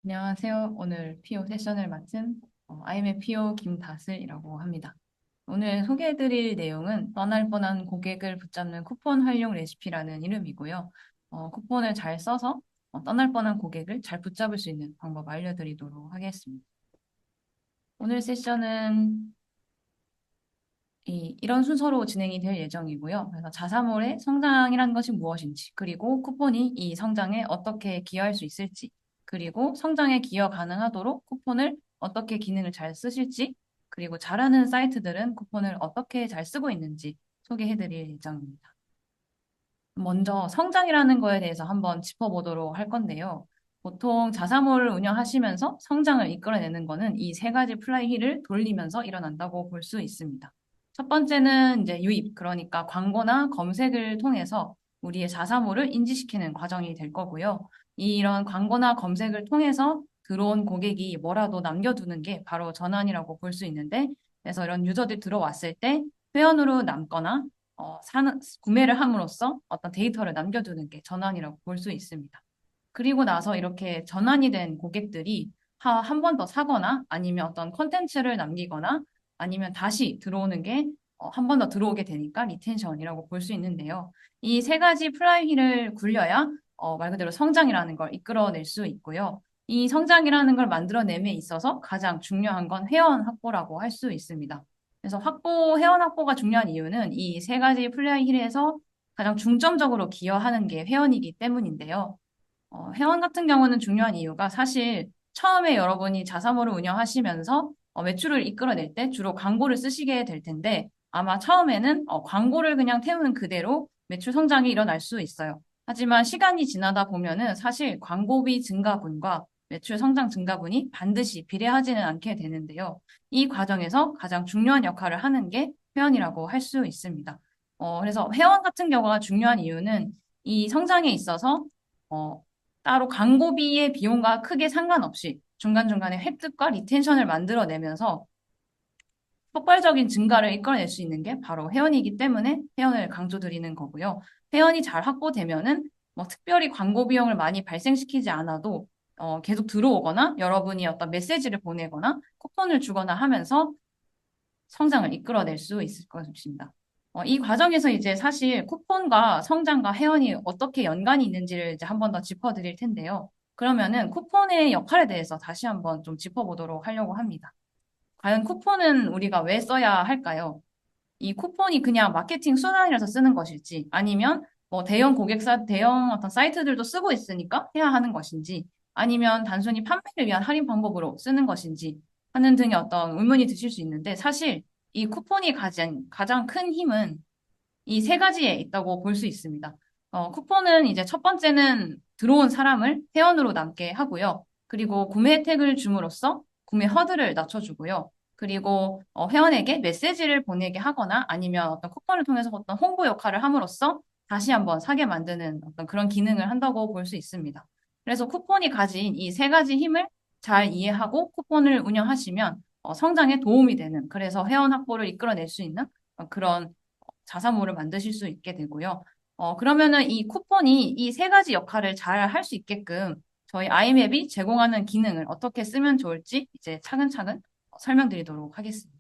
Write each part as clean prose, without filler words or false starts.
안녕하세요. 오늘 PO 세션을 맡은 IMF PO 김다슬이라고 합니다. 오늘 소개해드릴 내용은 떠날 뻔한 고객을 붙잡는 쿠폰 활용 레시피라는 이름이고요. 쿠폰을 잘 써서 떠날 뻔한 고객을 잘 붙잡을 수 있는 방법 알려드리도록 하겠습니다. 오늘 세션은 이런 순서로 진행이 될 예정이고요. 그래서 자사몰의 성장이라는 것이 무엇인지, 그리고 쿠폰이 이 성장에 어떻게 기여할 수 있을지, 그리고 성장에 기여 가능하도록 쿠폰을 어떻게 기능을 잘 쓰실지, 그리고 잘하는 사이트들은 쿠폰을 어떻게 잘 쓰고 있는지 소개해드릴 예정입니다. 먼저 성장이라는 거에 대해서 한번 짚어보도록 할 건데요. 보통 자사몰을 운영하시면서 성장을 이끌어내는 거는 이 세 가지 플라이휠을 돌리면서 일어난다고 볼 수 있습니다. 첫 번째는 이제 유입, 그러니까 광고나 검색을 통해서 우리의 자사몰을 인지시키는 과정이 될 거고요. 이런 광고나 검색을 통해서 들어온 고객이 뭐라도 남겨두는 게 바로 전환이라고 볼 수 있는데, 그래서 이런 유저들이 들어왔을 때 회원으로 남거나 구매를 함으로써 어떤 데이터를 남겨두는 게 전환이라고 볼 수 있습니다. 그리고 나서 이렇게 전환이 된 고객들이 한 번 더 사거나 아니면 어떤 컨텐츠를 남기거나 아니면 다시 들어오는 게 한 번 더 들어오게 되니까 리텐션이라고 볼 수 있는데요. 이 세 가지 플라이휠을 굴려야 말 그대로 성장이라는 걸 이끌어낼 수 있고요. 이 성장이라는 걸 만들어냄에 있어서 가장 중요한 건 회원 확보라고 할 수 있습니다. 그래서 회원 확보가 중요한 이유는 이 세 가지 플레이힐에서 가장 중점적으로 기여하는 게 회원이기 때문인데요. 회원 같은 경우는 중요한 이유가 사실 처음에 여러분이 자사몰을 운영하시면서 매출을 이끌어낼 때 주로 광고를 쓰시게 될 텐데 아마 처음에는 광고를 그냥 태우는 그대로 매출 성장이 일어날 수 있어요. 하지만 시간이 지나다 보면은 사실 광고비 증가분과 매출 성장 증가분이 반드시 비례하지는 않게 되는데요. 이 과정에서 가장 중요한 역할을 하는 게 회원이라고 할 수 있습니다. 그래서 회원 같은 경우가 중요한 이유는 이 성장에 있어서 어, 따로 광고비의 비용과 크게 상관없이 중간중간에 획득과 리텐션을 만들어내면서 폭발적인 증가를 이끌어낼 수 있는 게 바로 회원이기 때문에 회원을 강조드리는 거고요. 회원이 잘 확보되면은 뭐 특별히 광고 비용을 많이 발생시키지 않아도 계속 들어오거나 여러분이 어떤 메시지를 보내거나 쿠폰을 주거나 하면서 성장을 이끌어낼 수 있을 것입니다. 이 과정에서 이제 사실 쿠폰과 성장과 회원이 어떻게 연관이 있는지를 이제 한 번 더 짚어드릴 텐데요. 그러면은 쿠폰의 역할에 대해서 다시 한번 좀 짚어보도록 하려고 합니다. 과연 쿠폰은 우리가 왜 써야 할까요? 이 쿠폰이 그냥 마케팅 수단이라서 쓰는 것일지, 아니면 뭐 대형 어떤 사이트들도 쓰고 있으니까 해야 하는 것인지, 아니면 단순히 판매를 위한 할인 방법으로 쓰는 것인지 하는 등의 어떤 의문이 드실 수 있는데, 사실 이 쿠폰이 가장 큰 힘은 이 세 가지에 있다고 볼 수 있습니다. 쿠폰은 이제 첫 번째는 들어온 사람을 회원으로 남게 하고요. 그리고 구매 혜택을 줌으로써 구매 허들을 낮춰주고요. 그리고 회원에게 메시지를 보내게 하거나 아니면 어떤 쿠폰을 통해서 어떤 홍보 역할을 함으로써 다시 한번 사게 만드는 어떤 그런 기능을 한다고 볼 수 있습니다. 그래서 쿠폰이 가진 이 세 가지 힘을 잘 이해하고 쿠폰을 운영하시면 성장에 도움이 되는, 그래서 회원 확보를 이끌어낼 수 있는 그런 자사몰을 만드실 수 있게 되고요. 그러면은 이 쿠폰이 이 세 가지 역할을 잘 할 수 있게끔 저희 아이맵이 제공하는 기능을 어떻게 쓰면 좋을지 이제 차근차근 설명드리도록 하겠습니다.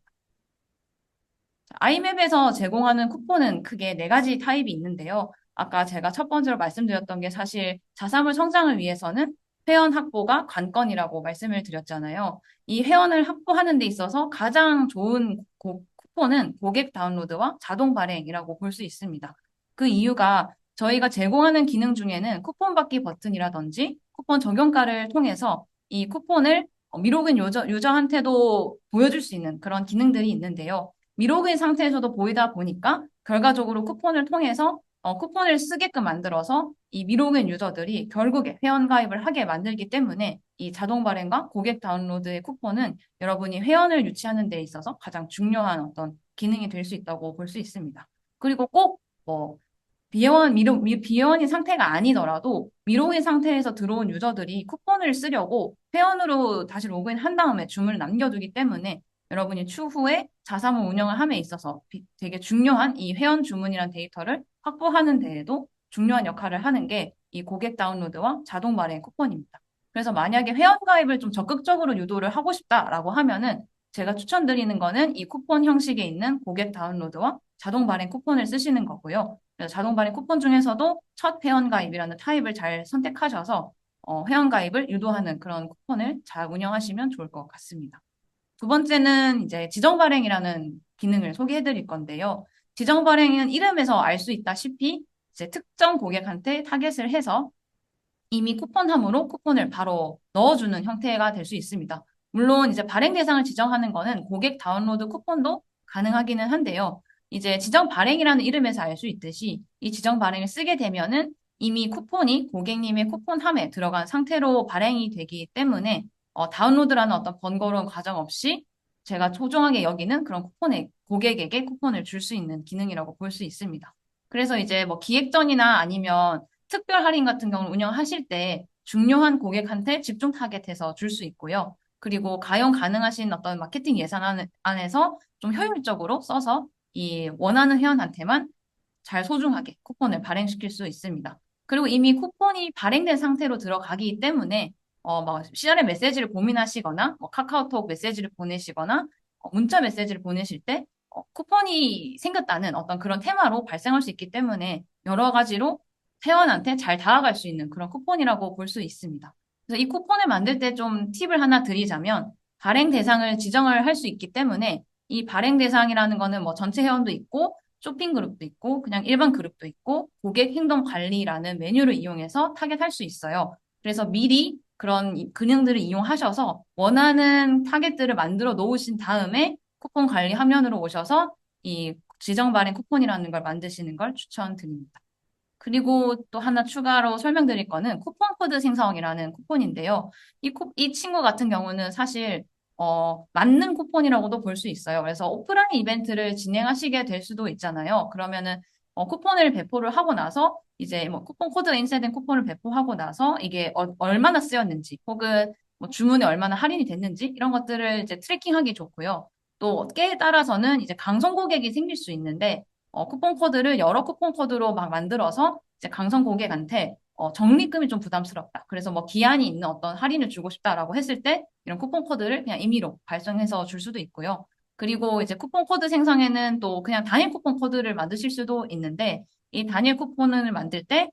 아이맵에서 제공하는 쿠폰은 크게 네 가지 타입이 있는데요. 아까 제가 첫 번째로 말씀드렸던 게 사실 자사몰 성장을 위해서는 회원 확보가 관건이라고 말씀을 드렸잖아요. 이 회원을 확보하는 데 있어서 가장 좋은 쿠폰은 고객 다운로드와 자동 발행이라고 볼 수 있습니다. 그 이유가 저희가 제공하는 기능 중에는 쿠폰 받기 버튼이라든지 쿠폰 적용가를 통해서 이 쿠폰을 미로그인 유저한테도 보여줄 수 있는 그런 기능들이 있는데요. 미로그인 상태에서도 보이다 보니까 결과적으로 쿠폰을 통해서 쿠폰을 쓰게끔 만들어서 이 미로그인 유저들이 결국에 회원 가입을 하게 만들기 때문에 이 자동 발행과 고객 다운로드의 쿠폰은 여러분이 회원을 유치하는 데 있어서 가장 중요한 어떤 기능이 될 수 있다고 볼 수 있습니다. 그리고 꼭 뭐 비회원인 상태가 아니더라도 미로그인 상태에서 들어온 유저들이 쿠폰을 쓰려고 회원으로 다시 로그인 한 다음에 주문을 남겨두기 때문에 여러분이 추후에 자사몰 운영을 함에 있어서 되게 중요한 이 회원 주문이란 데이터를 확보하는 데에도 중요한 역할을 하는 게 이 고객 다운로드와 자동 발행 쿠폰입니다. 그래서 만약에 회원가입을 좀 적극적으로 유도를 하고 싶다라고 하면은 제가 추천드리는 거는 이 쿠폰 형식에 있는 고객 다운로드와 자동 발행 쿠폰을 쓰시는 거고요. 그래서 자동 발행 쿠폰 중에서도 첫 회원가입이라는 타입을 잘 선택하셔서 회원가입을 유도하는 그런 쿠폰을 잘 운영하시면 좋을 것 같습니다. 두 번째는 이제 지정 발행이라는 기능을 소개해 드릴 건데요. 지정 발행은 이름에서 알 수 있다시피 이제 특정 고객한테 타겟을 해서 이미 쿠폰함으로 쿠폰을 바로 넣어주는 형태가 될 수 있습니다. 물론 이제 발행 대상을 지정하는 거는 고객 다운로드 쿠폰도 가능하기는 한데요. 이제 지정 발행이라는 이름에서 알 수 있듯이 이 지정 발행을 쓰게 되면은 이미 쿠폰이 고객님의 쿠폰함에 들어간 상태로 발행이 되기 때문에 다운로드라는 어떤 번거로운 과정 없이 제가 소중하게 여기는 그런 쿠폰에 고객에게 쿠폰을 줄 수 있는 기능이라고 볼 수 있습니다. 그래서 이제 뭐 기획전이나 아니면 특별 할인 같은 경우는 운영하실 때 중요한 고객한테 집중 타겟해서 줄 수 있고요. 그리고 가용 가능하신 어떤 마케팅 예산 안에서 좀 효율적으로 써서 이 원하는 회원한테만 잘 소중하게 쿠폰을 발행시킬 수 있습니다. 그리고 이미 쿠폰이 발행된 상태로 들어가기 때문에 막 CRM 메시지를 고민하시거나 뭐 카카오톡 메시지를 보내시거나 문자 메시지를 보내실 때 쿠폰이 생겼다는 어떤 그런 테마로 발생할 수 있기 때문에 여러 가지로 회원한테 잘 다가갈 수 있는 그런 쿠폰이라고 볼 수 있습니다. 그래서 이 쿠폰을 만들 때 좀 팁을 하나 드리자면 발행 대상을 지정을 할 수 있기 때문에 이 발행 대상이라는 거는 뭐 전체 회원도 있고 쇼핑 그룹도 있고 그냥 일반 그룹도 있고 고객 행동 관리라는 메뉴를 이용해서 타겟할 수 있어요. 그래서 미리 그런 기능들을 이용하셔서 원하는 타겟들을 만들어 놓으신 다음에 쿠폰 관리 화면으로 오셔서 이 지정 발행 쿠폰이라는 걸 만드시는 걸 추천드립니다. 그리고 또 하나 추가로 설명드릴 거는 쿠폰 코드 생성이라는 쿠폰인데요. 이 친구 같은 경우는 사실, 맞는 쿠폰이라고도 볼 수 있어요. 그래서 오프라인 이벤트를 진행하시게 될 수도 있잖아요. 그러면은, 쿠폰을 배포를 하고 나서 이제 뭐 쿠폰 코드가 인쇄된 쿠폰을 배포하고 나서 이게 얼마나 쓰였는지 혹은 뭐 주문에 얼마나 할인이 됐는지 이런 것들을 이제 트래킹하기 좋고요. 또 때에 따라서는 이제 강성 고객이 생길 수 있는데 쿠폰 코드를 여러 쿠폰 코드로 막 만들어서 이제 강성 고객한테 적립금이 좀 부담스럽다. 그래서 뭐 기한이 있는 어떤 할인을 주고 싶다라고 했을 때 이런 쿠폰 코드를 그냥 임의로 발송해서 줄 수도 있고요. 그리고 이제 쿠폰 코드 생성에는 또 그냥 단일 쿠폰 코드를 만드실 수도 있는데 이 단일 쿠폰을 만들 때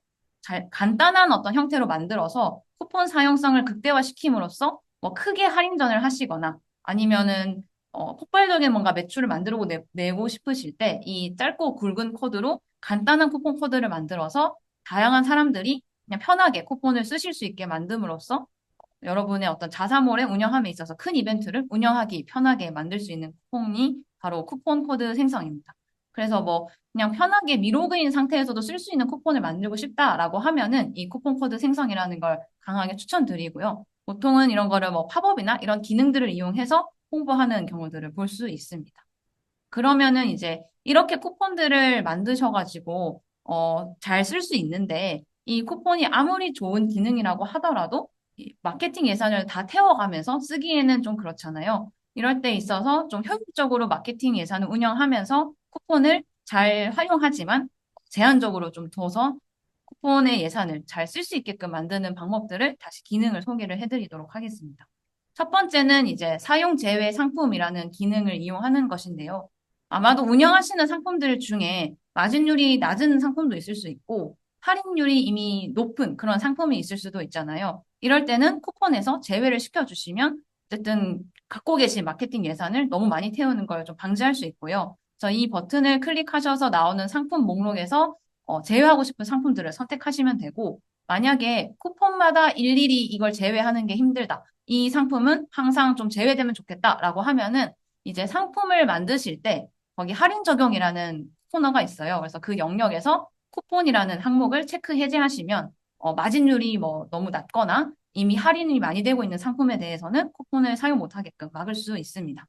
간단한 어떤 형태로 만들어서 쿠폰 사용성을 극대화시킴으로써 뭐 크게 할인전을 하시거나 아니면은 폭발적인 뭔가 매출을 만들고 내고 싶으실 때 이 짧고 굵은 코드로 간단한 쿠폰 코드를 만들어서 다양한 사람들이 그냥 편하게 쿠폰을 쓰실 수 있게 만듦으로써 여러분의 어떤 자사몰의 운영함에 있어서 큰 이벤트를 운영하기 편하게 만들 수 있는 쿠폰이 바로 쿠폰 코드 생성입니다. 그래서 뭐 그냥 편하게 미로그인 상태에서도 쓸 수 있는 쿠폰을 만들고 싶다라고 하면은 이 쿠폰 코드 생성이라는 걸 강하게 추천드리고요. 보통은 이런 거를 뭐 팝업이나 이런 기능들을 이용해서 홍보하는 경우들을 볼 수 있습니다. 그러면은 이제 이렇게 쿠폰들을 만드셔가지고, 잘 쓸 수 있는데, 이 쿠폰이 아무리 좋은 기능이라고 하더라도, 이 마케팅 예산을 다 태워가면서 쓰기에는 좀 그렇잖아요. 이럴 때 있어서 좀 효율적으로 마케팅 예산을 운영하면서 쿠폰을 잘 활용하지만 제한적으로 좀 둬서 쿠폰의 예산을 잘 쓸 수 있게끔 만드는 방법들을 다시 기능을 소개를 해드리도록 하겠습니다. 첫 번째는 이제 사용 제외 상품이라는 기능을 이용하는 것인데요. 아마도 운영하시는 상품들 중에 마진율이 낮은 상품도 있을 수 있고 할인율이 이미 높은 그런 상품이 있을 수도 있잖아요. 이럴 때는 쿠폰에서 제외를 시켜주시면 어쨌든 갖고 계신 마케팅 예산을 너무 많이 태우는 걸 좀 방지할 수 있고요. 그래서 이 버튼을 클릭하셔서 나오는 상품 목록에서 제외하고 싶은 상품들을 선택하시면 되고 만약에 쿠폰마다 일일이 이걸 제외하는 게 힘들다. 이 상품은 항상 좀 제외되면 좋겠다라고 하면은 이제 상품을 만드실 때 거기 할인 적용이라는 코너가 있어요. 그래서 그 영역에서 쿠폰이라는 항목을 체크 해제하시면 마진율이 뭐 너무 낮거나 이미 할인이 많이 되고 있는 상품에 대해서는 쿠폰을 사용 못하게끔 막을 수 있습니다.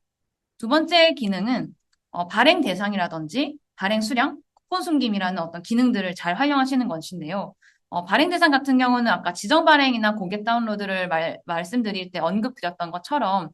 두 번째 기능은 발행 대상이라든지 발행 수량, 쿠폰 숨김이라는 어떤 기능들을 잘 활용하시는 것인데요. 발행 대상 같은 경우는 아까 지정 발행이나 고객 다운로드를 말씀드릴 때 언급드렸던 것처럼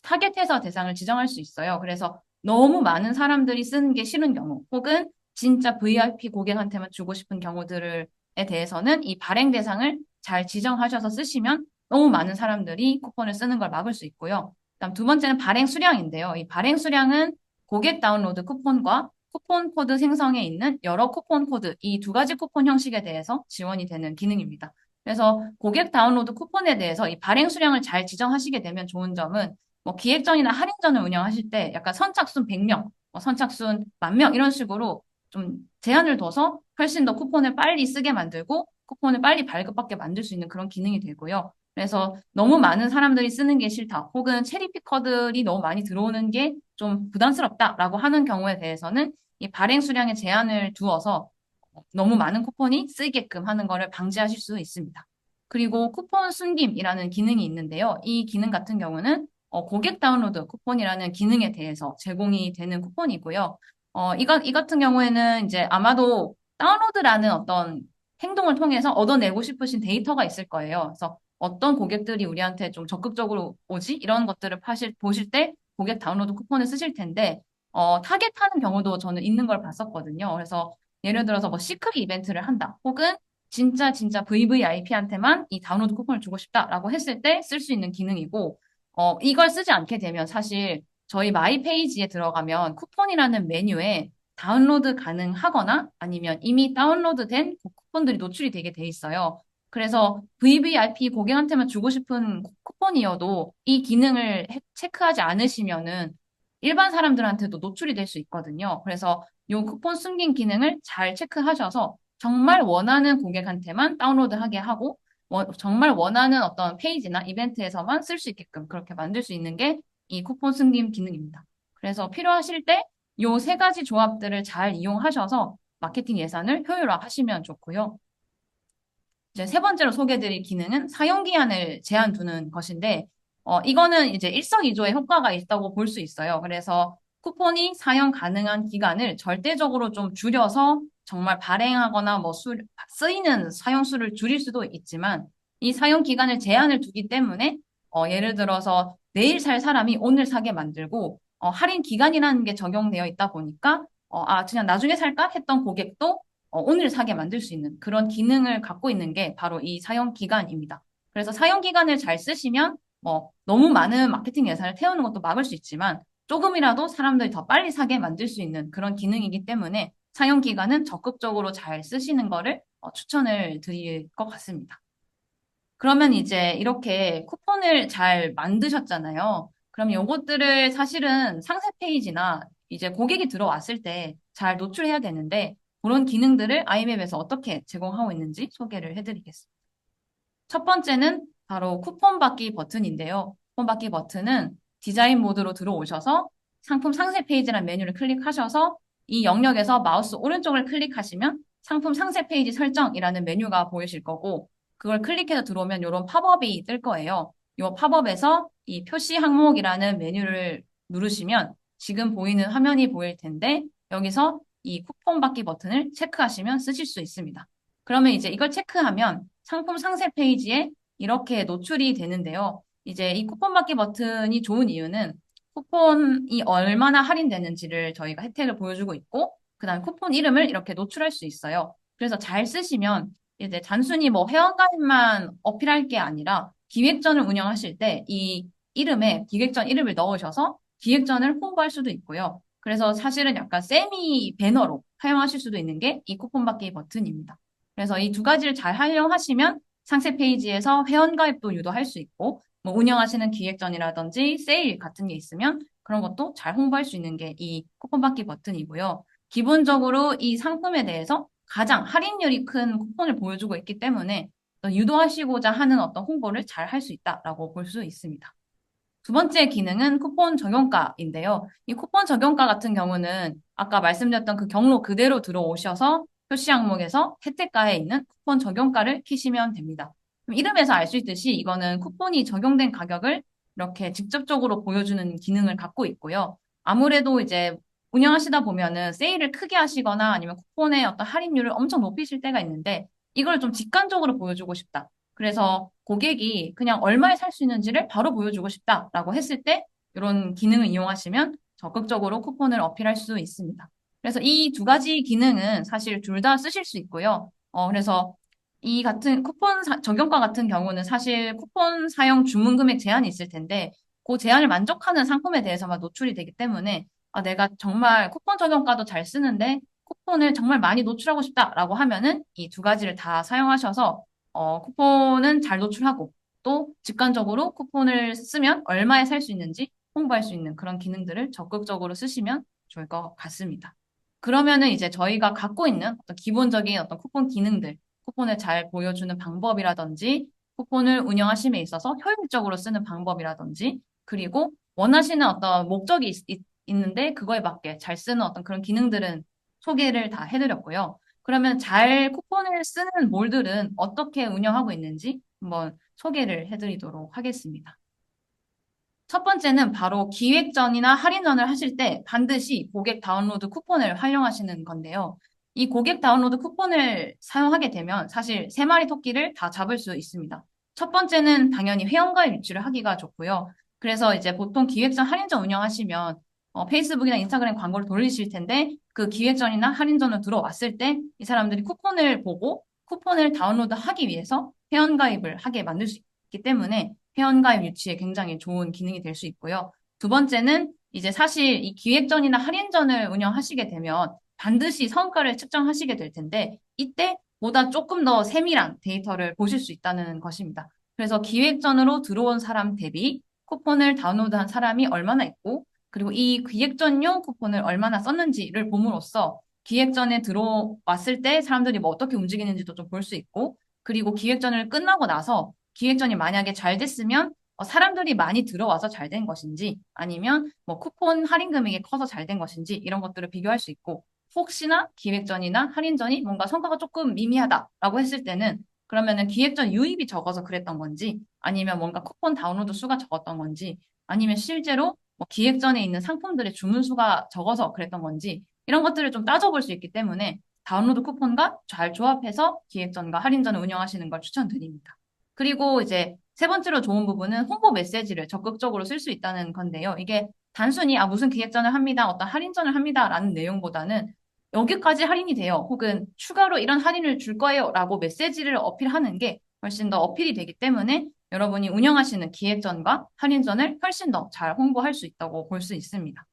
타겟해서 대상을 지정할 수 있어요. 그래서 너무 많은 사람들이 쓰는 게 싫은 경우, 혹은 진짜 VIP 고객한테만 주고 싶은 경우들에 대해서는 이 발행 대상을 잘 지정하셔서 쓰시면 너무 많은 사람들이 쿠폰을 쓰는 걸 막을 수 있고요. 그다음 두 번째는 발행 수량인데요. 이 발행 수량은 고객 다운로드 쿠폰과 쿠폰 코드 생성에 있는 여러 쿠폰 코드, 이 두 가지 쿠폰 형식에 대해서 지원이 되는 기능입니다. 그래서 고객 다운로드 쿠폰에 대해서 이 발행 수량을 잘 지정하시게 되면 좋은 점은 뭐 기획전이나 할인전을 운영하실 때 약간 선착순 100명, 선착순 10,000명 이런 식으로 좀 제한을 둬서 훨씬 더 쿠폰을 빨리 쓰게 만들고 쿠폰을 빨리 발급받게 만들 수 있는 그런 기능이 되고요. 그래서 너무 많은 사람들이 쓰는 게 싫다. 혹은 체리피커들이 너무 많이 들어오는 게 좀 부담스럽다라고 하는 경우에 대해서는 이 발행 수량에 제한을 두어서 너무 많은 쿠폰이 쓰이게끔 하는 것을 방지하실 수 있습니다. 그리고 쿠폰 숨김이라는 기능이 있는데요. 이 기능 같은 경우는 고객 다운로드 쿠폰이라는 기능에 대해서 제공이 되는 쿠폰이고요. 이 같은 경우에는 이제 아마도 다운로드라는 어떤 행동을 통해서 얻어내고 싶으신 데이터가 있을 거예요. 그래서 어떤 고객들이 우리한테 좀 적극적으로 오지? 이런 것들을 보실 때 고객 다운로드 쿠폰을 쓰실 텐데, 타겟하는 경우도 저는 있는 걸 봤었거든요. 그래서 예를 들어서 뭐 시크릿 이벤트를 한다. 혹은 진짜 VVIP한테만 이 다운로드 쿠폰을 주고 싶다라고 했을 때 쓸 수 있는 기능이고, 이걸 쓰지 않게 되면 사실 저희 마이 페이지에 들어가면 쿠폰이라는 메뉴에 다운로드 가능하거나 아니면 이미 다운로드된 쿠폰들이 노출이 되게 돼 있어요. 그래서 VVIP 고객한테만 주고 싶은 쿠폰이어도 이 기능을 체크하지 않으시면은 일반 사람들한테도 노출이 될 수 있거든요. 그래서 이 쿠폰 숨긴 기능을 잘 체크하셔서 정말 원하는 고객한테만 다운로드하게 하고 정말 원하는 어떤 페이지나 이벤트에서만 쓸 수 있게끔 그렇게 만들 수 있는 게 이 쿠폰 숨김 기능입니다. 그래서 필요하실 때 이 세 가지 조합들을 잘 이용하셔서 마케팅 예산을 효율화하시면 좋고요. 이제 세 번째로 소개해드릴 기능은 사용 기한을 제한 두는 것인데, 이거는 이제 일석이조의 효과가 있다고 볼 수 있어요. 그래서 쿠폰이 사용 가능한 기간을 절대적으로 좀 줄여서 정말 발행하거나 뭐 쓰이는 사용 수를 줄일 수도 있지만, 이 사용 기간을 제한을 두기 때문에, 예를 들어서 내일 살 사람이 오늘 사게 만들고, 할인 기간이라는 게 적용되어 있다 보니까, 그냥 나중에 살까 했던 고객도 오늘 사게 만들 수 있는 그런 기능을 갖고 있는 게 바로 이 사용 기간입니다. 그래서 사용 기간을 잘 쓰시면 너무 많은 마케팅 예산을 태우는 것도 막을 수 있지만 조금이라도 사람들이 더 빨리 사게 만들 수 있는 그런 기능이기 때문에 사용 기간은 적극적으로 잘 쓰시는 거를 추천을 드릴 것 같습니다. 그러면 이제 이렇게 쿠폰을 잘 만드셨잖아요. 그럼 요것들을 사실은 상세 페이지나 이제 고객이 들어왔을 때 잘 노출해야 되는데 그런 기능들을 아이맵에서 어떻게 제공하고 있는지 소개를 해드리겠습니다. 첫 번째는 바로 쿠폰 받기 버튼인데요. 쿠폰 받기 버튼은 디자인 모드로 들어오셔서 상품 상세 페이지라는 메뉴를 클릭하셔서 이 영역에서 마우스 오른쪽을 클릭하시면 상품 상세 페이지 설정이라는 메뉴가 보이실 거고 그걸 클릭해서 들어오면 이런 팝업이 뜰 거예요. 이 팝업에서 이 표시 항목이라는 메뉴를 누르시면 지금 보이는 화면이 보일 텐데 여기서 이 쿠폰 받기 버튼을 체크하시면 쓰실 수 있습니다. 그러면 이제 이걸 체크하면 상품 상세 페이지에 이렇게 노출이 되는데요. 이제 이 쿠폰 받기 버튼이 좋은 이유는 쿠폰이 얼마나 할인되는지를 저희가 혜택을 보여주고 있고, 그다음 쿠폰 이름을 이렇게 노출할 수 있어요. 그래서 잘 쓰시면 이제 단순히 뭐 회원가입만 어필할 게 아니라 기획전을 운영하실 때 이 이름에 기획전 이름을 넣으셔서 기획전을 홍보할 수도 있고요. 그래서 사실은 약간 세미 배너로 사용하실 수도 있는 게 이 쿠폰 받기 버튼입니다. 그래서 이 두 가지를 잘 활용하시면 상세 페이지에서 회원가입도 유도할 수 있고, 뭐 운영하시는 기획전이라든지 세일 같은 게 있으면 그런 것도 잘 홍보할 수 있는 게 이 쿠폰 받기 버튼이고요. 기본적으로 이 상품에 대해서 가장 할인율이 큰 쿠폰을 보여주고 있기 때문에 유도하시고자 하는 어떤 홍보를 잘 할 수 있다라고 볼 수 있습니다. 두 번째 기능은 쿠폰 적용가인데요. 이 쿠폰 적용가 같은 경우는 아까 말씀드렸던 그 경로 그대로 들어오셔서 표시 항목에서 혜택가에 있는 쿠폰 적용가를 키시면 됩니다. 이름에서 알 수 있듯이 이거는 쿠폰이 적용된 가격을 이렇게 직접적으로 보여주는 기능을 갖고 있고요. 아무래도 이제 운영하시다 보면은 세일을 크게 하시거나 아니면 쿠폰의 어떤 할인율을 엄청 높이실 때가 있는데 이걸 좀 직관적으로 보여주고 싶다. 그래서 고객이 그냥 얼마에 살 수 있는지를 바로 보여주고 싶다라고 했을 때 이런 기능을 이용하시면 적극적으로 쿠폰을 어필할 수 있습니다. 그래서 이 두 가지 기능은 사실 둘 다 쓰실 수 있고요. 그래서 이 같은 적용가 같은 경우는 사실 쿠폰 사용 주문 금액 제한이 있을 텐데 그 제한을 만족하는 상품에 대해서만 노출이 되기 때문에 아, 내가 정말 쿠폰 적용가도 잘 쓰는데 쿠폰을 정말 많이 노출하고 싶다라고 하면은 이 두 가지를 다 사용하셔서 쿠폰은 잘 노출하고 또 직관적으로 쿠폰을 쓰면 얼마에 살 수 있는지 홍보할 수 있는 그런 기능들을 적극적으로 쓰시면 좋을 것 같습니다. 그러면은 이제 저희가 갖고 있는 어떤 기본적인 어떤 쿠폰 기능들 쿠폰을 잘 보여주는 방법이라든지, 쿠폰을 운영하심에 있어서 효율적으로 쓰는 방법이라든지, 그리고 원하시는 어떤 목적이 있는데 그거에 맞게 잘 쓰는 어떤 그런 기능들은 소개를 다 해드렸고요. 그러면 잘 쿠폰을 쓰는 몰들은 어떻게 운영하고 있는지 한번 소개를 해드리도록 하겠습니다. 첫 번째는 바로 기획전이나 할인전을 하실 때 반드시 고객 다운로드 쿠폰을 활용하시는 건데요. 이 고객 다운로드 쿠폰을 사용하게 되면 사실 세 마리 토끼를 다 잡을 수 있습니다. 첫 번째는 당연히 회원가입 유치를 하기가 좋고요. 그래서 이제 보통 기획전, 할인전 운영하시면 페이스북이나 인스타그램 광고를 돌리실 텐데 그 기획전이나 할인전을 들어왔을 때 이 사람들이 쿠폰을 보고 쿠폰을 다운로드하기 위해서 회원가입을 하게 만들 수 있기 때문에 회원가입 유치에 굉장히 좋은 기능이 될 수 있고요. 두 번째는 이제 사실 이 기획전이나 할인전을 운영하시게 되면 반드시 성과를 측정하시게 될 텐데 이때 보다 조금 더 세밀한 데이터를 보실 수 있다는 것입니다. 그래서 기획전으로 들어온 사람 대비 쿠폰을 다운로드한 사람이 얼마나 있고 그리고 이 기획전용 쿠폰을 얼마나 썼는지를 봄으로써 기획전에 들어왔을 때 사람들이 뭐 어떻게 움직이는지도 좀 볼 수 있고 그리고 기획전을 끝나고 나서 기획전이 만약에 잘 됐으면 사람들이 많이 들어와서 잘 된 것인지 아니면 뭐 쿠폰 할인 금액이 커서 잘 된 것인지 이런 것들을 비교할 수 있고 혹시나 기획전이나 할인전이 뭔가 성과가 조금 미미하다라고 했을 때는 그러면은 기획전 유입이 적어서 그랬던 건지 아니면 뭔가 쿠폰 다운로드 수가 적었던 건지 아니면 실제로 뭐 기획전에 있는 상품들의 주문 수가 적어서 그랬던 건지 이런 것들을 좀 따져볼 수 있기 때문에 다운로드 쿠폰과 잘 조합해서 기획전과 할인전을 운영하시는 걸 추천드립니다. 그리고 이제 세 번째로 좋은 부분은 홍보 메시지를 적극적으로 쓸 수 있다는 건데요. 이게 단순히 무슨 기획전을 합니다, 어떤 할인전을 합니다라는 내용보다는 여기까지 할인이 돼요. 혹은 추가로 이런 할인을 줄 거예요라고 메시지를 어필하는 게 훨씬 더 어필이 되기 때문에 여러분이 운영하시는 기획전과 할인전을 훨씬 더 잘 홍보할 수 있다고 볼 수 있습니다.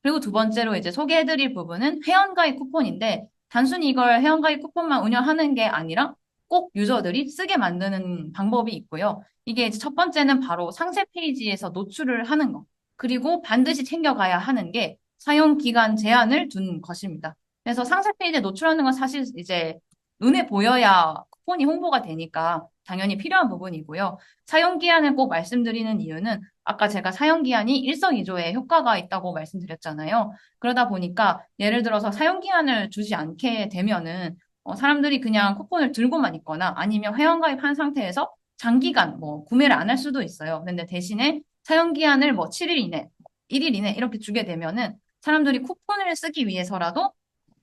그리고 두 번째로 이제 소개해드릴 부분은 회원가입 쿠폰인데 단순히 이걸 회원가입 쿠폰만 운영하는 게 아니라 꼭 유저들이 쓰게 만드는 방법이 있고요. 이게 이제 첫 번째는 바로 상세 페이지에서 노출을 하는 것. 그리고 반드시 챙겨가야 하는 게 사용 기간 제한을 둔 것입니다. 그래서 상세 페이지에 노출하는 건 사실 이제 눈에 보여야 쿠폰이 홍보가 되니까 당연히 필요한 부분이고요. 사용 기한을 꼭 말씀드리는 이유는 아까 제가 사용기한이 일석이조의 효과가 있다고 말씀드렸잖아요. 그러다 보니까 예를 들어서 사용기한을 주지 않게 되면은 사람들이 그냥 쿠폰을 들고만 있거나 아니면 회원가입한 상태에서 장기간 뭐 구매를 안 할 수도 있어요. 근데 대신에 사용기한을 뭐 7일 이내, 1일 이내 이렇게 주게 되면은 사람들이 쿠폰을 쓰기 위해서라도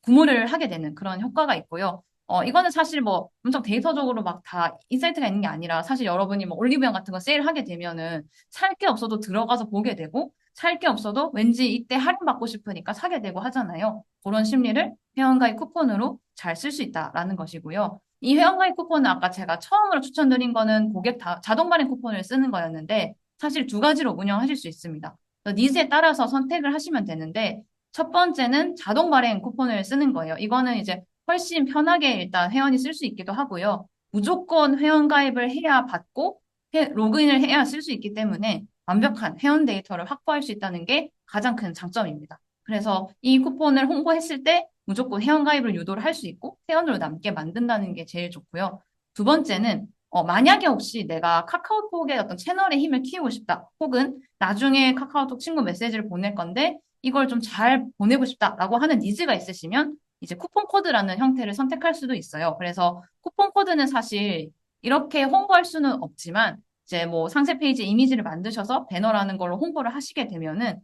구매를 하게 되는 그런 효과가 있고요. 이거는 사실 뭐 엄청 데이터적으로 막 다 인사이트가 있는 게 아니라 사실 여러분이 뭐 올리브영 같은 거 세일하게 되면은 살 게 없어도 들어가서 보게 되고 살 게 없어도 왠지 이때 할인받고 싶으니까 사게 되고 하잖아요. 그런 심리를 회원가입 쿠폰으로 잘 쓸 수 있다라는 것이고요. 이 회원가입 쿠폰은 아까 제가 처음으로 추천드린 거는 자동 발행 쿠폰을 쓰는 거였는데 사실 두 가지로 운영하실 수 있습니다. 니즈에 따라서 선택을 하시면 되는데 첫 번째는 자동 발행 쿠폰을 쓰는 거예요. 이거는 이제 훨씬 편하게 일단 회원이 쓸 수 있기도 하고요. 무조건 회원 가입을 해야 받고 로그인을 해야 쓸 수 있기 때문에 완벽한 회원 데이터를 확보할 수 있다는 게 가장 큰 장점입니다. 그래서 이 쿠폰을 홍보했을 때 무조건 회원 가입을 유도를 할 수 있고 회원으로 남게 만든다는 게 제일 좋고요. 두 번째는 만약에 혹시 내가 카카오톡의 어떤 채널의 힘을 키우고 싶다. 혹은 나중에 카카오톡 친구 메시지를 보낼 건데 이걸 좀 잘 보내고 싶다라고 하는 니즈가 있으시면 이제 쿠폰 코드라는 형태를 선택할 수도 있어요. 그래서 쿠폰 코드는 사실 이렇게 홍보할 수는 없지만 이제 뭐 상세 페이지 이미지를 만드셔서 배너라는 걸로 홍보를 하시게 되면은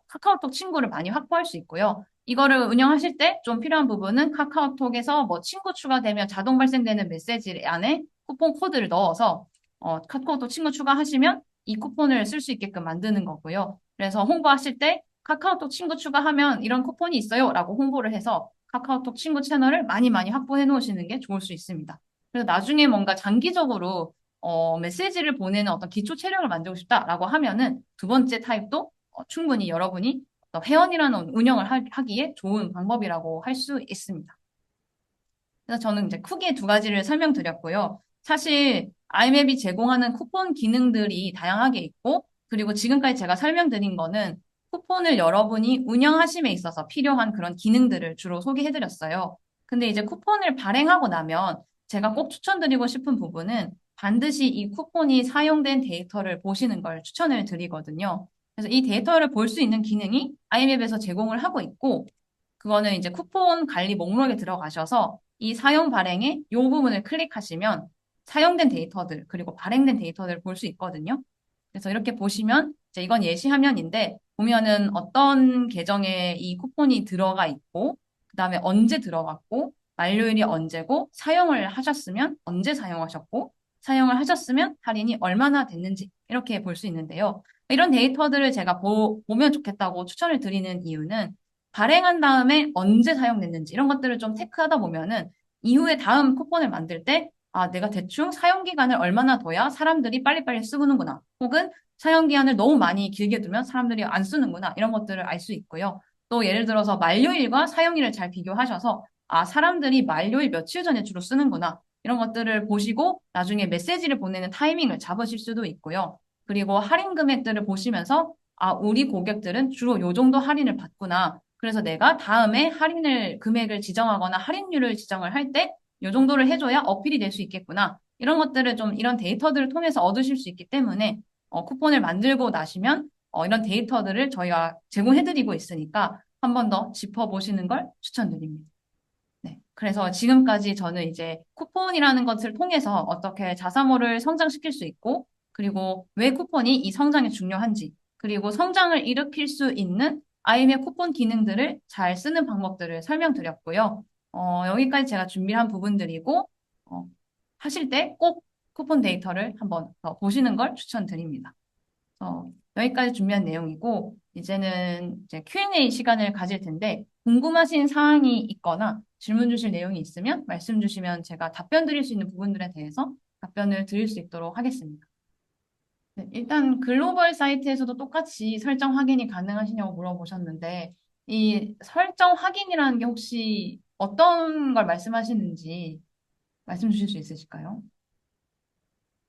카카오톡 친구를 많이 확보할 수 있고요. 이거를 운영하실 때 좀 필요한 부분은 카카오톡에서 뭐 친구 추가되면 자동 발생되는 메시지 안에 쿠폰 코드를 넣어서 카카오톡 친구 추가하시면 이 쿠폰을 쓸 수 있게끔 만드는 거고요. 그래서 홍보하실 때 카카오톡 친구 추가하면 이런 쿠폰이 있어요 라고 홍보를 해서 카카오톡 친구 채널을 많이 많이 확보해 놓으시는 게 좋을 수 있습니다. 그래서 나중에 뭔가 장기적으로 메시지를 보내는 어떤 기초 체력을 만들고 싶다라고 하면은 두 번째 타입도 충분히 여러분이 회원이라는 운영을 하기에 좋은 방법이라고 할 수 있습니다. 그래서 저는 이제 크게 두 가지를 설명드렸고요. 사실 아이맵이 제공하는 쿠폰 기능들이 다양하게 있고, 그리고 지금까지 제가 설명드린 거는 쿠폰을 여러분이 운영하심에 있어서 필요한 그런 기능들을 주로 소개해드렸어요. 근데 이제 쿠폰을 발행하고 나면 제가 꼭 추천드리고 싶은 부분은 반드시 이 쿠폰이 사용된 데이터를 보시는 걸 추천을 드리거든요. 그래서 이 데이터를 볼 수 있는 기능이 아이맵에서 제공을 하고 있고, 그거는 이제 쿠폰 관리 목록에 들어가셔서 이 사용 발행의 이 부분을 클릭하시면 사용된 데이터들, 그리고 발행된 데이터들을 볼 수 있거든요. 그래서 이렇게 보시면 이제 이건 예시 화면인데 보면은 어떤 계정에 이 쿠폰이 들어가 있고 그다음에 언제 들어갔고 만료일이 언제고 사용을 하셨으면 언제 사용하셨고 사용을 하셨으면 할인이 얼마나 됐는지 이렇게 볼 수 있는데요. 이런 데이터들을 제가 보면 좋겠다고 추천을 드리는 이유는 발행한 다음에 언제 사용됐는지 이런 것들을 좀 체크하다 보면은 이후에 다음 쿠폰을 만들 때 아, 내가 대충 사용 기간을 얼마나 둬야 사람들이 빨리빨리 쓰는구나. 혹은 사용 기한을 너무 많이 길게 두면 사람들이 안 쓰는구나. 이런 것들을 알 수 있고요. 또 예를 들어서 만료일과 사용일을 잘 비교하셔서 아, 사람들이 만료일 며칠 전에 주로 쓰는구나. 이런 것들을 보시고 나중에 메시지를 보내는 타이밍을 잡으실 수도 있고요. 그리고 할인 금액들을 보시면서 아, 우리 고객들은 주로 요 정도 할인을 받구나. 그래서 내가 다음에 금액을 지정하거나 할인율을 지정을 할 때 요 정도를 해줘야 어필이 될 수 있겠구나. 이런 것들을 좀 이런 데이터들을 통해서 얻으실 수 있기 때문에 쿠폰을 만들고 나시면 이런 데이터들을 저희가 제공해드리고 있으니까 한 번 더 짚어보시는 걸 추천드립니다. 네. 그래서 지금까지 저는 이제 쿠폰이라는 것을 통해서 어떻게 자사모를 성장시킬 수 있고, 그리고 왜 쿠폰이 이 성장에 중요한지, 그리고 성장을 일으킬 수 있는 아이엠의 쿠폰 기능들을 잘 쓰는 방법들을 설명드렸고요. 여기까지 제가 준비한 부분들이고, 어, 하실 때 꼭 쿠폰 데이터를 한번 더 보시는 걸 추천드립니다. 여기까지 준비한 내용이고, 이제는 이제 Q&A 시간을 가질 텐데, 궁금하신 사항이 있거나 질문 주실 내용이 있으면 말씀 주시면 제가 답변 드릴 수 있는 부분들에 대해서 답변을 드릴 수 있도록 하겠습니다. 네, 일단 글로벌 사이트에서도 똑같이 설정 확인이 가능하시냐고 물어보셨는데, 이 설정 확인이라는 게 혹시 어떤 걸 말씀하시는지 말씀 주실 수 있으실까요?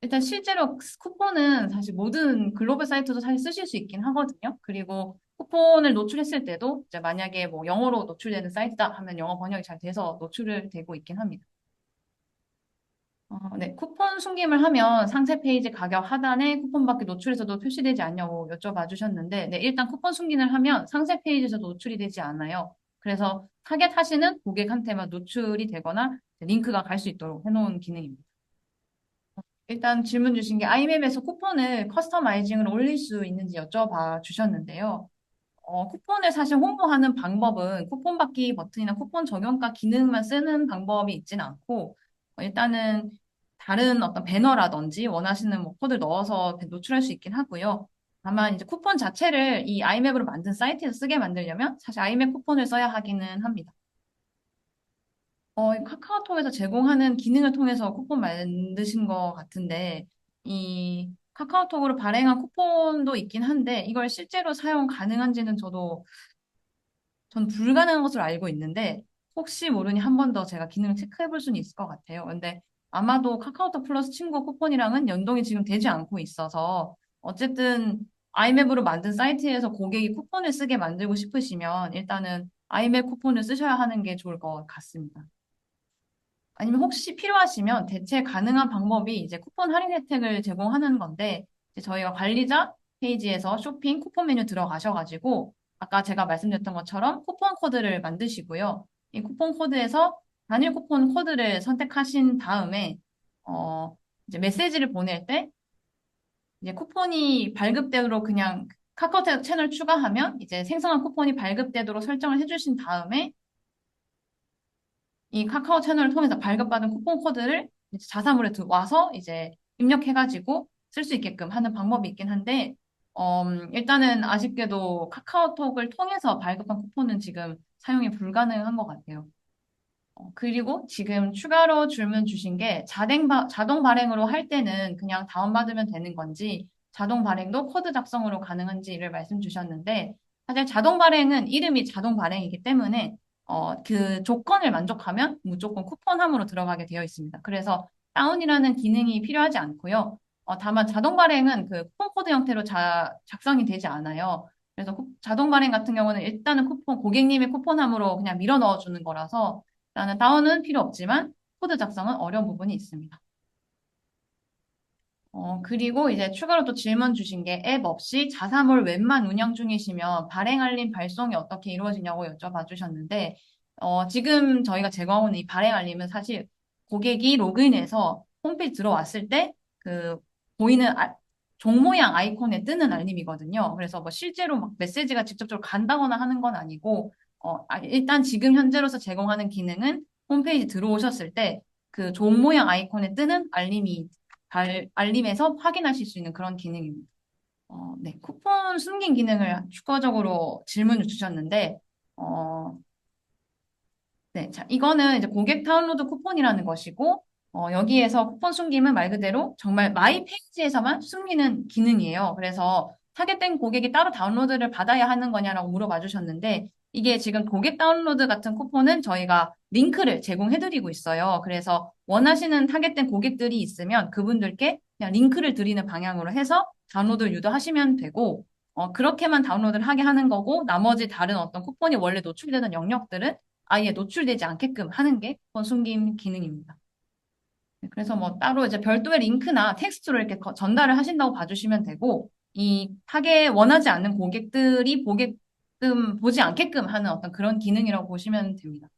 일단 실제로 쿠폰은 사실 모든 글로벌 사이트도 사실 쓰실 수 있긴 하거든요. 그리고 쿠폰을 노출했을 때도 이제 만약에 뭐 영어로 노출되는 사이트다 하면 영어 번역이 잘 돼서 노출을 되고 있긴 합니다. 네, 쿠폰 숨김을 하면 상세 페이지 가격 하단에 쿠폰 받기 노출에서도 표시되지 않냐고 여쭤봐 주셨는데, 네, 일단 쿠폰 숨김을 하면 상세 페이지에서도 노출이 되지 않아요. 그래서 타겟하시는 고객한테만 노출이 되거나 링크가 갈 수 있도록 해놓은 기능입니다. 일단 질문 주신 게 아이맵에서 쿠폰을 커스터마이징을 올릴 수 있는지 여쭤봐 주셨는데요. 쿠폰을 사실 홍보하는 방법은 쿠폰 받기 버튼이나 쿠폰 적용가 기능만 쓰는 방법이 있진 않고, 일단은 다른 어떤 배너라든지 원하시는 뭐 코드 넣어서 노출할 수 있긴 하고요. 다만 이제 쿠폰 자체를 이 아이맵으로 만든 사이트에서 쓰게 만들려면 사실 아이맵 쿠폰을 써야 하기는 합니다. 이 카카오톡에서 제공하는 기능을 통해서 쿠폰 만드신 것 같은데, 이 카카오톡으로 발행한 쿠폰도 있긴 한데, 이걸 실제로 사용 가능한지는 전 불가능한 것으로 알고 있는데, 혹시 모르니 한 번 더 제가 기능을 체크해 볼 수는 있을 것 같아요. 근데 아마도 카카오톡 플러스 친구 쿠폰이랑은 연동이 지금 되지 않고 있어서, 어쨌든 아이맵으로 만든 사이트에서 고객이 쿠폰을 쓰게 만들고 싶으시면, 일단은 아이맵 쿠폰을 쓰셔야 하는 게 좋을 것 같습니다. 아니면 혹시 필요하시면 대체 가능한 방법이 이제 쿠폰 할인 혜택을 제공하는 건데, 이제 저희가 관리자 페이지에서 쇼핑 쿠폰 메뉴 들어가셔가지고, 아까 제가 말씀드렸던 것처럼 쿠폰 코드를 만드시고요. 이 쿠폰 코드에서 단일 쿠폰 코드를 선택하신 다음에, 이제 메시지를 보낼 때, 이제 쿠폰이 발급되도록 그냥 카카오톡 채널 추가하면 이제 생성한 쿠폰이 발급되도록 설정을 해주신 다음에, 이 카카오 채널을 통해서 발급받은 쿠폰 코드를 이제 자사몰에 와서 이제 입력해가지고 쓸 수 있게끔 하는 방법이 있긴 한데, 일단은 아쉽게도 카카오톡을 통해서 발급한 쿠폰은 지금 사용이 불가능한 것 같아요. 그리고 지금 추가로 질문 주신 게 자동 발행으로 할 때는 그냥 다운받으면 되는 건지 자동 발행도 코드 작성으로 가능한지를 말씀 주셨는데 사실 자동 발행은 이름이 자동 발행이기 때문에 그 조건을 만족하면 무조건 쿠폰함으로 들어가게 되어 있습니다. 그래서 다운이라는 기능이 필요하지 않고요. 다만 자동 발행은 그 쿠폰 코드 형태로 작성이 되지 않아요. 그래서 자동 발행 같은 경우는 일단은 고객님의 쿠폰함으로 그냥 밀어 넣어주는 거라서 일단은 다운은 필요 없지만 코드 작성은 어려운 부분이 있습니다. 그리고 이제 추가로 또 질문 주신 게 앱 없이 자사몰 웹만 운영 중이시면 발행 알림 발송이 어떻게 이루어지냐고 여쭤봐 주셨는데, 지금 저희가 제공하고 있는 이 발행 알림은 사실 고객이 로그인해서 홈페이지 들어왔을 때 그 보이는 종 모양 아이콘에 뜨는 알림이거든요. 그래서 뭐 실제로 막 메시지가 직접적으로 간다거나 하는 건 아니고, 일단 지금 현재로서 제공하는 기능은 홈페이지 들어오셨을 때 그 종 모양 아이콘에 뜨는 알림에서 확인하실 수 있는 그런 기능입니다. 네, 쿠폰 숨긴 기능을 추가적으로 질문을 주셨는데, 어, 네, 자, 이거는 이제 고객 다운로드 쿠폰이라는 것이고, 여기에서 쿠폰 숨김은 말 그대로 정말 마이 페이지에서만 숨기는 기능이에요. 그래서 타겟된 고객이 따로 다운로드를 받아야 하는 거냐라고 물어봐 주셨는데, 이게 지금 고객 다운로드 같은 쿠폰은 저희가 링크를 제공해드리고 있어요. 그래서 원하시는 타겟된 고객들이 있으면 그분들께 그냥 링크를 드리는 방향으로 해서 다운로드를 유도하시면 되고, 그렇게만 다운로드를 하게 하는 거고, 나머지 다른 어떤 쿠폰이 원래 노출되는 영역들은 아예 노출되지 않게끔 하는 게 쿠폰 숨김 기능입니다. 네, 그래서 뭐 따로 이제 별도의 링크나 텍스트로 이렇게 전달을 하신다고 봐주시면 되고, 이 타겟 원하지 않는 고객들이 보게끔, 보지 않게끔 하는 어떤 그런 기능이라고 보시면 됩니다.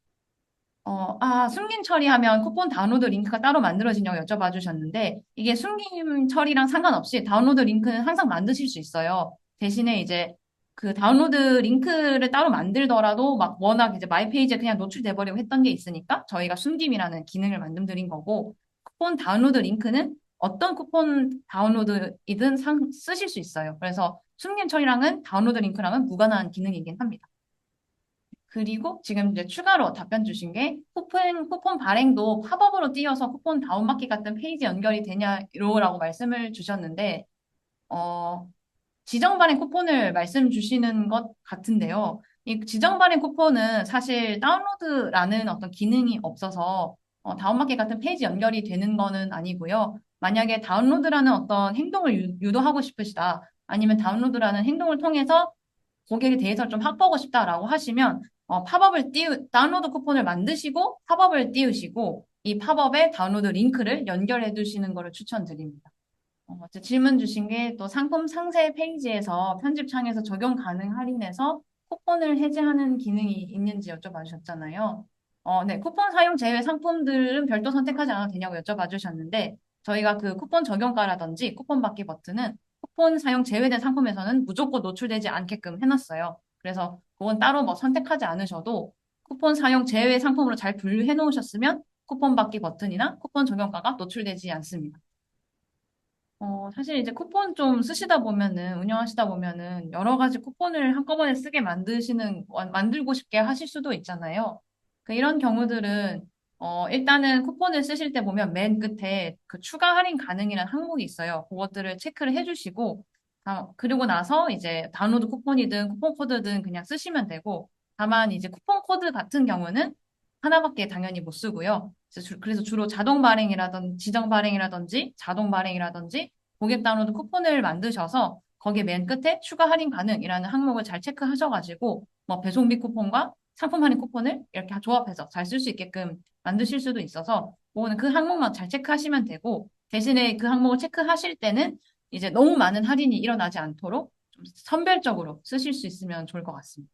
숨김 처리하면 쿠폰 다운로드 링크가 따로 만들어지냐고 여쭤봐 주셨는데, 이게 숨김 처리랑 상관없이 다운로드 링크는 항상 만드실 수 있어요. 대신에 이제 그 다운로드 링크를 따로 만들더라도 막 워낙 이제 마이 페이지에 그냥 노출돼 버리고 했던 게 있으니까 저희가 숨김이라는 기능을 만들어 드린 거고, 쿠폰 다운로드 링크는 어떤 쿠폰 다운로드이든 쓰실 수 있어요. 그래서 숨김 처리랑은 다운로드 링크랑은 무관한 기능이긴 합니다. 그리고 지금 이제 추가로 답변 주신 게 쿠폰 발행도 팝업으로 띄어서 쿠폰 다운받기 같은 페이지 연결이 되냐라고 말씀을 주셨는데, 어, 지정 발행 쿠폰을 말씀 주시는 것 같은데요. 이 지정 발행 쿠폰은 사실 다운로드라는 어떤 기능이 없어서 다운받기 같은 페이지 연결이 되는 거는 아니고요. 만약에 다운로드라는 어떤 행동을 유도하고 싶으시다. 아니면 다운로드라는 행동을 통해서 고객의 데이터를 좀 확보하고 싶다라고 하시면 다운로드 쿠폰을 만드시고 팝업을 띄우시고 이 팝업에 다운로드 링크를 연결해 두시는 것을 추천드립니다. 질문 주신 게 또 상품 상세 페이지에서 편집창에서 적용 가능 할인해서 쿠폰을 해지하는 기능이 있는지 여쭤봐 주셨잖아요. 네, 쿠폰 사용 제외 상품들은 별도 선택하지 않아도 되냐고 여쭤봐 주셨는데 저희가 그 쿠폰 적용가라든지 쿠폰 받기 버튼은 쿠폰 사용 제외된 상품에서는 무조건 노출되지 않게끔 해놨어요. 그래서 그건 따로 뭐 선택하지 않으셔도 쿠폰 사용 제외 상품으로 잘 분류해 놓으셨으면 쿠폰 받기 버튼이나 쿠폰 적용가가 노출되지 않습니다. 사실 이제 쿠폰 좀 운영하시다 보면은, 여러 가지 쿠폰을 한꺼번에 쓰게 만들고 싶게 하실 수도 있잖아요. 이런 경우들은, 일단은 쿠폰을 쓰실 때 보면 맨 끝에 그 추가 할인 가능이라는 항목이 있어요. 그것들을 체크를 해주시고, 그리고 나서 이제 다운로드 쿠폰이든 쿠폰 코드든 그냥 쓰시면 되고, 다만 이제 쿠폰 코드 같은 경우는 하나밖에 당연히 못 쓰고요. 그래서 주로 지정 발행이라든지 자동 발행이라든지 고객 다운로드 쿠폰을 만드셔서 거기에 맨 끝에 추가 할인 가능이라는 항목을 잘 체크하셔가지고 뭐 배송비 쿠폰과 상품 할인 쿠폰을 이렇게 조합해서 잘 쓸 수 있게끔 만드실 수도 있어서 그거는 그 항목만 잘 체크하시면 되고 대신에 그 항목을 체크하실 때는 이제 너무 많은 할인이 일어나지 않도록 좀 선별적으로 쓰실 수 있으면 좋을 것 같습니다.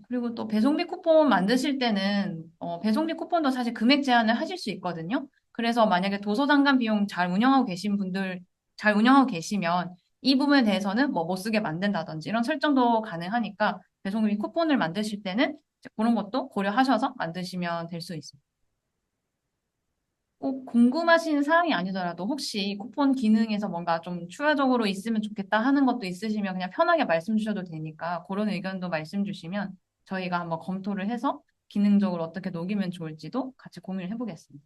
그리고 또 배송비 쿠폰 만드실 때는 배송비 쿠폰도 사실 금액 제한을 하실 수 있거든요. 그래서 만약에 도서장관 비용 잘 운영하고 계시면 이 부분에 대해서는 뭐 못 쓰게 만든다든지 이런 설정도 가능하니까 배송비 쿠폰을 만드실 때는 이제 그런 것도 고려하셔서 만드시면 될 수 있습니다. 꼭 궁금하신 사항이 아니더라도 혹시 쿠폰 기능에서 뭔가 좀 추가적으로 있으면 좋겠다 하는 것도 있으시면 그냥 편하게 말씀 주셔도 되니까 그런 의견도 말씀 주시면 저희가 한번 검토를 해서 기능적으로 어떻게 녹이면 좋을지도 같이 고민을 해보겠습니다.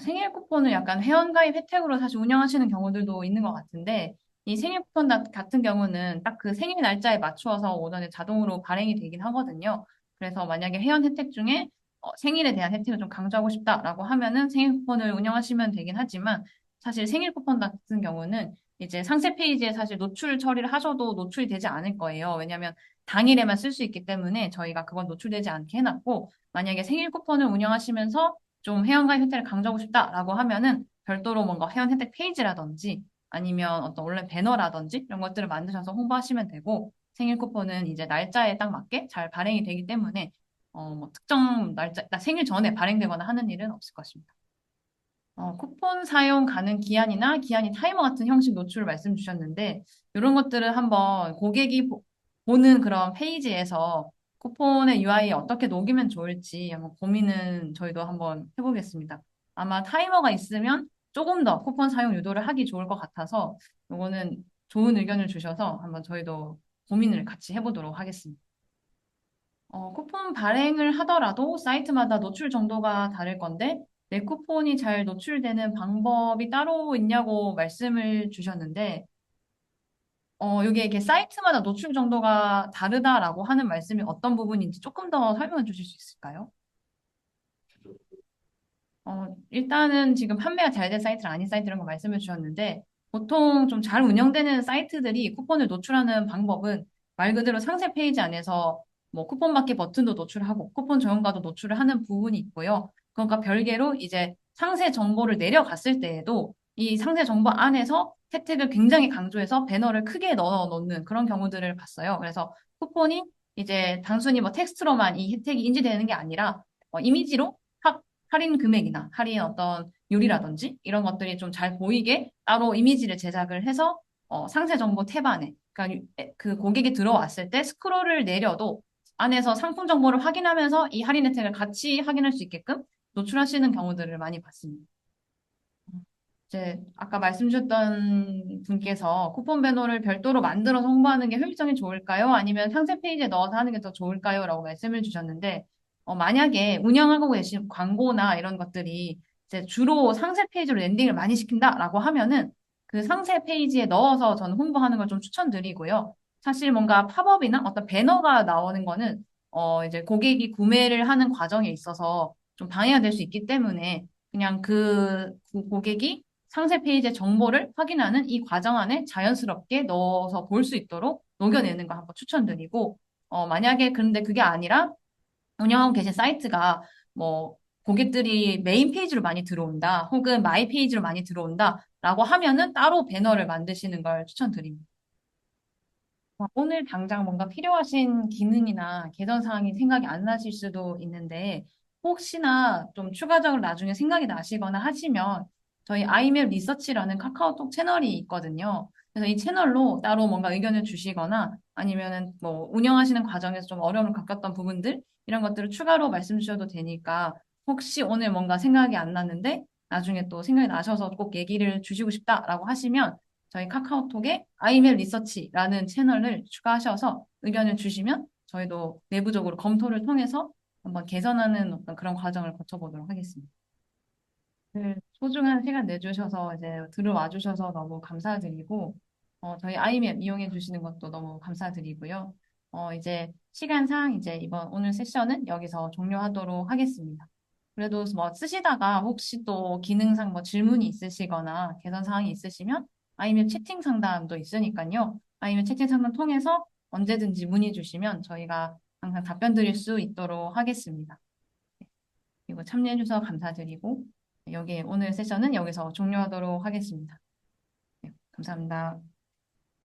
생일 쿠폰을 약간 회원가입 혜택으로 사실 운영하시는 경우들도 있는 것 같은데, 이 생일 쿠폰 같은 경우는 딱 그 생일 날짜에 맞추어서 오전에 자동으로 발행이 되긴 하거든요. 그래서 만약에 회원 혜택 중에 생일에 대한 혜택을 좀 강조하고 싶다라고 하면은 생일 쿠폰을 운영하시면 되긴 하지만, 사실 생일 쿠폰 같은 경우는 이제 상세 페이지에 사실 노출 처리를 하셔도 노출이 되지 않을 거예요. 왜냐하면 당일에만 쓸 수 있기 때문에 저희가 그건 노출되지 않게 해놨고, 만약에 생일 쿠폰을 운영하시면서 좀 회원가입 혜택을 강조하고 싶다라고 하면은 별도로 뭔가 회원 혜택 페이지라든지 아니면 어떤 온라인 배너라든지 이런 것들을 만드셔서 홍보하시면 되고, 생일 쿠폰은 이제 날짜에 딱 맞게 잘 발행이 되기 때문에 뭐 특정 날짜, 나 생일 전에 발행되거나 하는 일은 없을 것입니다. 쿠폰 사용 가능 기한이나 기한이 타이머 같은 형식 노출을 말씀 주셨는데, 이런 것들은 한번 고객이 보는 그런 페이지에서 쿠폰의 UI 어떻게 녹이면 좋을지 한번 고민은 저희도 한번 해보겠습니다. 아마 타이머가 있으면 조금 더 쿠폰 사용 유도를 하기 좋을 것 같아서, 이거는 좋은 의견을 주셔서 한번 저희도 고민을 같이 해보도록 하겠습니다. 쿠폰 발행을 하더라도 사이트마다 노출 정도가 다를 건데, 내 쿠폰이 잘 노출되는 방법이 따로 있냐고 말씀을 주셨는데, 이게 이렇게 사이트마다 노출 정도가 다르다라고 하는 말씀이 어떤 부분인지 조금 더 설명해 주실 수 있을까요? 일단은 지금 판매가 잘 된 사이트랑 아닌 사이트 이런 거 말씀해 주셨는데, 보통 좀 잘 운영되는 사이트들이 쿠폰을 노출하는 방법은 말 그대로 상세 페이지 안에서 뭐 쿠폰 받기 버튼도 노출하고 쿠폰 적용과도 노출을 하는 부분이 있고요. 그러니까 별개로 이제 상세 정보를 내려갔을 때에도 이 상세 정보 안에서 혜택을 굉장히 강조해서 배너를 크게 넣어 놓는 그런 경우들을 봤어요. 그래서 쿠폰이 이제 단순히 뭐 텍스트로만 이 혜택이 인지되는 게 아니라 이미지로 할인 금액이나 할인 어떤 요리라든지 이런 것들이 좀 잘 보이게 따로 이미지를 제작을 해서 상세 정보 탭 안에, 그러니까 그 고객이 들어왔을 때 스크롤을 내려도 안에서 상품 정보를 확인하면서 이 할인 혜택을 같이 확인할 수 있게끔 노출하시는 경우들을 많이 봤습니다. 이제 아까 말씀 주셨던 분께서 쿠폰 배너를 별도로 만들어서 홍보하는 게 효율성이 좋을까요? 아니면 상세 페이지에 넣어서 하는 게 더 좋을까요? 라고 말씀을 주셨는데, 만약에 운영하고 계신 광고나 이런 것들이 이제 주로 상세 페이지로 랜딩을 많이 시킨다라고 하면은 그 상세 페이지에 넣어서 저는 홍보하는 걸 좀 추천드리고요. 사실 뭔가 팝업이나 어떤 배너가 나오는 거는 이제 고객이 구매를 하는 과정에 있어서 좀 방해가 될 수 있기 때문에 그냥 그 고객이 상세 페이지의 정보를 확인하는 이 과정 안에 자연스럽게 넣어서 볼 수 있도록 녹여내는 거 한번 추천드리고, 만약에 그런데 그게 아니라 운영하고 계신 사이트가 뭐 고객들이 메인 페이지로 많이 들어온다, 혹은 마이 페이지로 많이 들어온다, 라고 하면은 따로 배너를 만드시는 걸 추천드립니다. 오늘 당장 뭔가 필요하신 기능이나 개선 사항이 생각이 안 나실 수도 있는데, 혹시나 좀 추가적으로 나중에 생각이 나시거나 하시면 저희 아이맵 리서치라는 카카오톡 채널이 있거든요. 그래서 이 채널로 따로 뭔가 의견을 주시거나 아니면은 뭐 운영하시는 과정에서 좀 어려움을 겪었던 부분들 이런 것들을 추가로 말씀 주셔도 되니까, 혹시 오늘 뭔가 생각이 안 났는데 나중에 또 생각이 나셔서 꼭 얘기를 주시고 싶다라고 하시면 저희 카카오톡에 아이멜 리서치라는 채널을 추가하셔서 의견을 주시면 저희도 내부적으로 검토를 통해서 한번 개선하는 어떤 그런 과정을 거쳐보도록 하겠습니다. 네, 소중한 시간 내주셔서 이제 들어와 주셔서 너무 감사드리고, 저희 아이맵 이용해 주시는 것도 너무 감사드리고요. 이제 시간상 이제 이번 오늘 세션은 여기서 종료하도록 하겠습니다. 그래도 뭐 쓰시다가 혹시 또 기능상 뭐 질문이 있으시거나 개선 사항이 있으시면 아이맵 채팅 상담도 있으니까요. 아이맵 채팅 상담 통해서 언제든지 문의 주시면 저희가 항상 답변 드릴 수 있도록 하겠습니다. 그리고 참여해 주셔서 감사드리고, 여기 오늘 세션은 여기서 종료하도록 하겠습니다. 네, 감사합니다.